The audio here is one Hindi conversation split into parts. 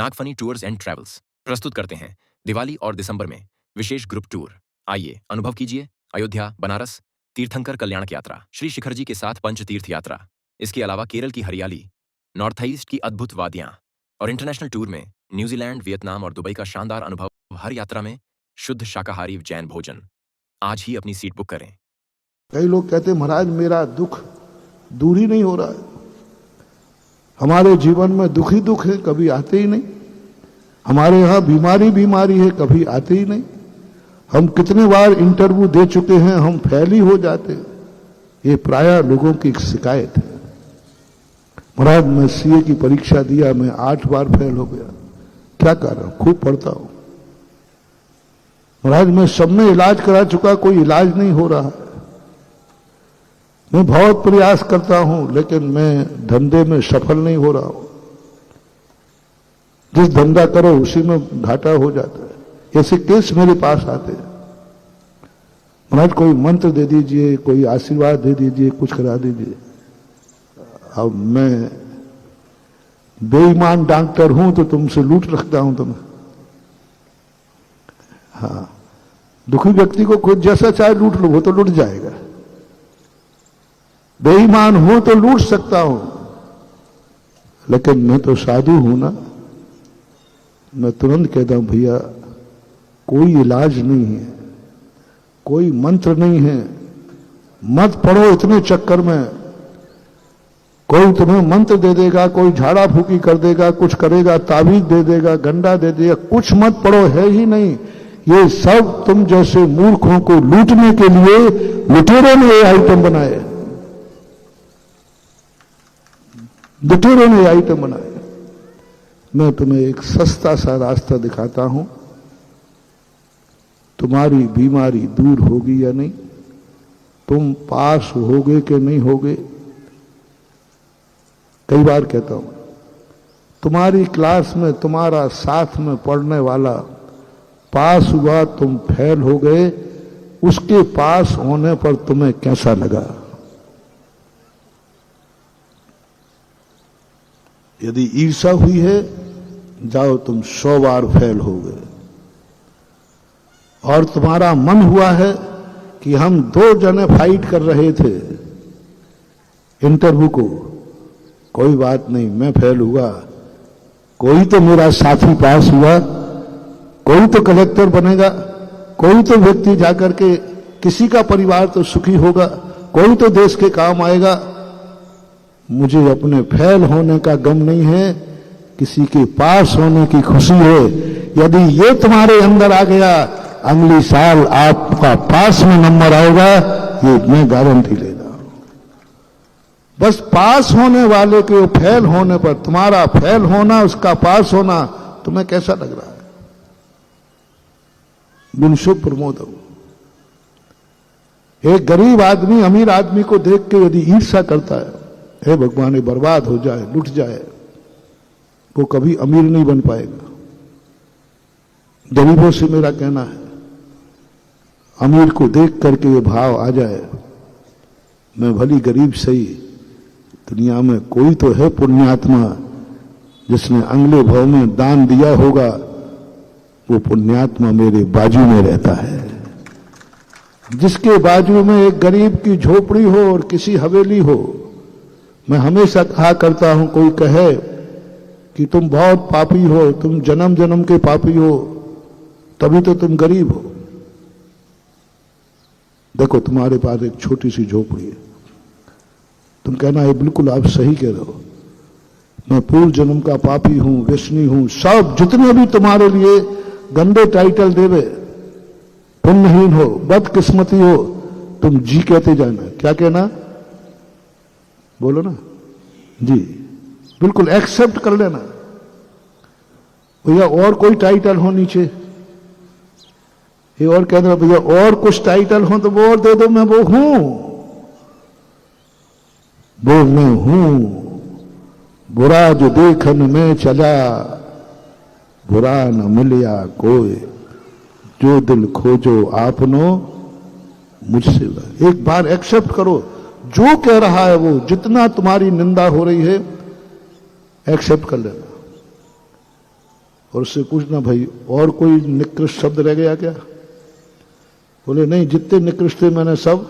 नागफनी टूर्स एंड ट्रैवल्स प्रस्तुत करते हैं दिवाली और दिसंबर में विशेष ग्रुप टूर। आइए अनुभव कीजिए अयोध्या, बनारस, तीर्थंकर कल्याणक यात्रा, श्री शिखर जी के साथ पंच तीर्थ यात्रा। इसके अलावा केरल की हरियाली, नॉर्थ ईस्ट की अद्भुत वादियां और इंटरनेशनल टूर में न्यूजीलैंड, वियतनाम और दुबई का शानदार अनुभव। हर यात्रा में शुद्ध शाकाहारी जैन भोजन। आज ही अपनी सीट बुक करें। कई लोग कहते महाराज मेरा दुख दूर ही नहीं हो रहा है, हमारे जीवन में दुख ही दुख है, कभी आते ही नहीं। हमारे यहाँ बीमारी है, कभी आते ही नहीं। हम कितने बार इंटरव्यू दे चुके हैं, हम फेल ही हो जाते। ये प्रायः लोगों की एक शिकायत है। महाराज मैं सीए की परीक्षा दिया, मैं 8 बार फेल हो गया। क्या कर रहा हूं? खूब पढ़ता हूं। महाराज मैं सब में इलाज करा चुका, कोई इलाज नहीं हो रहा। मैं बहुत प्रयास करता हूं, लेकिन मैं धंधे में सफल नहीं हो रहा हूं। जिस धंधा करो उसी में घाटा हो जाता है। ऐसे केस मेरे पास आते हैं। महाराज कोई मंत्र दे दीजिए, कोई आशीर्वाद दे दीजिए, कुछ करा दीजिए। अब मैं बेईमान डॉक्टर हूं तो तुमसे लूट रखता हूं तुम्हें। हाँ, दुखी व्यक्ति को खुद जैसा चाहे लूट लो, वो तो लूट जाएगा। बेईमान हूं तो लूट सकता हूं, लेकिन मैं तो साधु हूं ना। मैं तुरंत कहता हूं भैया कोई इलाज नहीं है, कोई मंत्र नहीं है, मत पड़ो इतने चक्कर में। कोई तुम्हें मंत्र दे देगा, कोई झाड़ा फूकी कर देगा, कुछ करेगा, ताबीज दे देगा, गंडा दे देगा, कुछ मत पड़ो, है ही नहीं। ये सब तुम जैसे मूर्खों को लूटने के लिए लुटेरों ने ये आइटम बनाए। लुटेरों ने आइटम बनाए। मैं तुम्हें एक सस्ता सा रास्ता दिखाता हूं। तुम्हारी बीमारी दूर होगी या नहीं, तुम पास होगे कि नहीं होगे। कई बार कहता हूं, तुम्हारी क्लास में तुम्हारा साथ में पढ़ने वाला पास हुआ, तुम फेल हो गए, उसके पास होने पर तुम्हें कैसा लगा? यदि ईर्ष्या हुई है, जाओ तुम 100 बार फेल हो गए। और तुम्हारा मन हुआ है कि हम 2 जने फाइट कर रहे थे इंटरव्यू को, कोई बात नहीं मैं फेल हुआ, कोई तो मेरा साथी पास हुआ, कोई तो कलेक्टर बनेगा, कोई तो व्यक्ति जाकर के किसी का परिवार तो सुखी होगा, कोई तो देश के काम आएगा। मुझे अपने फेल होने का गम नहीं है, किसी के पास होने की खुशी है। यदि ये तुम्हारे अंदर आ गया, अगली साल आपका पास में नंबर आएगा, ये मैं गारंटी ले रहा हूं। बस पास होने वाले के फेल होने पर, तुम्हारा फेल होना, उसका पास होना तुम्हें कैसा लग रहा है? बिनशुभ प्रमोद। एक गरीब आदमी अमीर आदमी को देख के यदि ईर्ष्या करता है, हे भगवान ये बर्बाद हो जाए, लुट जाए, वो कभी अमीर नहीं बन पाएगा। गरीबों से मेरा कहना है, अमीर को देख करके ये भाव आ जाए, मैं भली गरीब सही, दुनिया में कोई तो है पुण्यात्मा जिसने अगले भाव में दान दिया होगा, वो पुण्यात्मा मेरे बाजू में रहता है। जिसके बाजू में एक गरीब की झोपड़ी हो और किसी हवेली हो। मैं हमेशा कहा करता हूं, कोई कहे कि तुम बहुत पापी हो, तुम जन्म जन्म के पापी हो, तभी तो तुम गरीब हो। देखो तुम्हारे पास एक छोटी सी झोपड़ी है, तुम कहना है बिल्कुल आप सही कह रहे हो, मैं पूर्व जन्म का पापी हूं, व्यसनी हूं, सब जितने भी तुम्हारे लिए गंदे टाइटल देवे, पुण्यहीन हो, बदकिस्मती हो, तुम जी कहते जाना। क्या कहना? बोलो ना जी, बिल्कुल एक्सेप्ट कर लेना। भैया और कोई टाइटल हो नीचे, ये और कह दो भैया और कुछ टाइटल हो तो वो और दे दो, मैं वो हूं, वो मैं हूं। बुरा जो देखन में चला, बुरा न मिलिया कोई, जो दिल खोजो आपनो मुझसे। एक बार एक्सेप्ट करो, जो कह रहा है वो, जितना तुम्हारी निंदा हो रही है एक्सेप्ट कर लेना। और उससे पूछना भाई और कोई निकृष्ट शब्द रह गया क्या? बोले नहीं, जितने निकृष्ट थे मैंने सब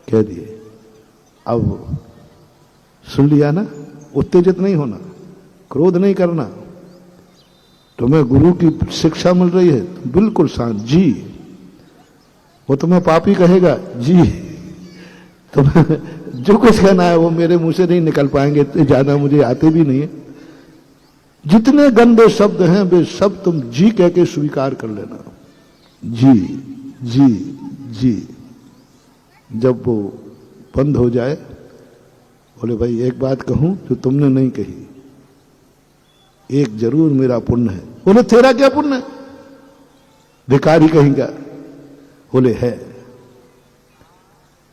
कह दिए। अब सुन लिया ना, उत्तेजित नहीं होना, क्रोध नहीं करना। तुम्हें गुरु की शिक्षा मिल रही है, तुम बिल्कुल शांत जी। वो तुम्हें पापी कहेगा जी, तुम्हें जो कुछ कहना है वो मेरे मुंह से नहीं निकल पाएंगे, इतने ज्यादा मुझे आते भी नहीं है। जितने गंदे शब्द हैं वे सब तुम जी कह के स्वीकार कर लेना। जी जी जी। जब वो बंद हो जाए, बोले भाई एक बात कहूं जो तुमने नहीं कही, एक जरूर मेरा पुण्य है। बोले तेरा क्या पुण्य है? भिखारी कहेंगे। बोले है।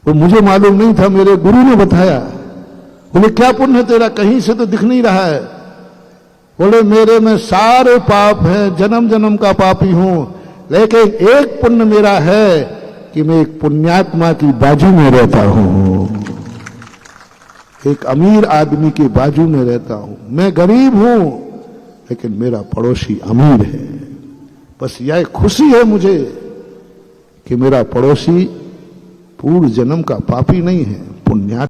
वो मुझे मालूम नहीं था, मेरे गुरु ने बताया। बोले क्या पुण्य है तेरा? कहीं से तो दिख नहीं रहा है। बोले मेरे में सारे पाप हैं, जन्म जन्म का पापी हूं, लेकिन एक पुण्य मेरा है कि मैं एक पुण्यात्मा की बाजू में रहता हूं, एक अमीर आदमी के बाजू में रहता हूं। मैं गरीब हूं लेकिन मेरा पड़ोसी अमीर है। बस यह खुशी है मुझे कि मेरा पड़ोसी पूर्व जन्म का पापी नहीं है, पुण्यात्मा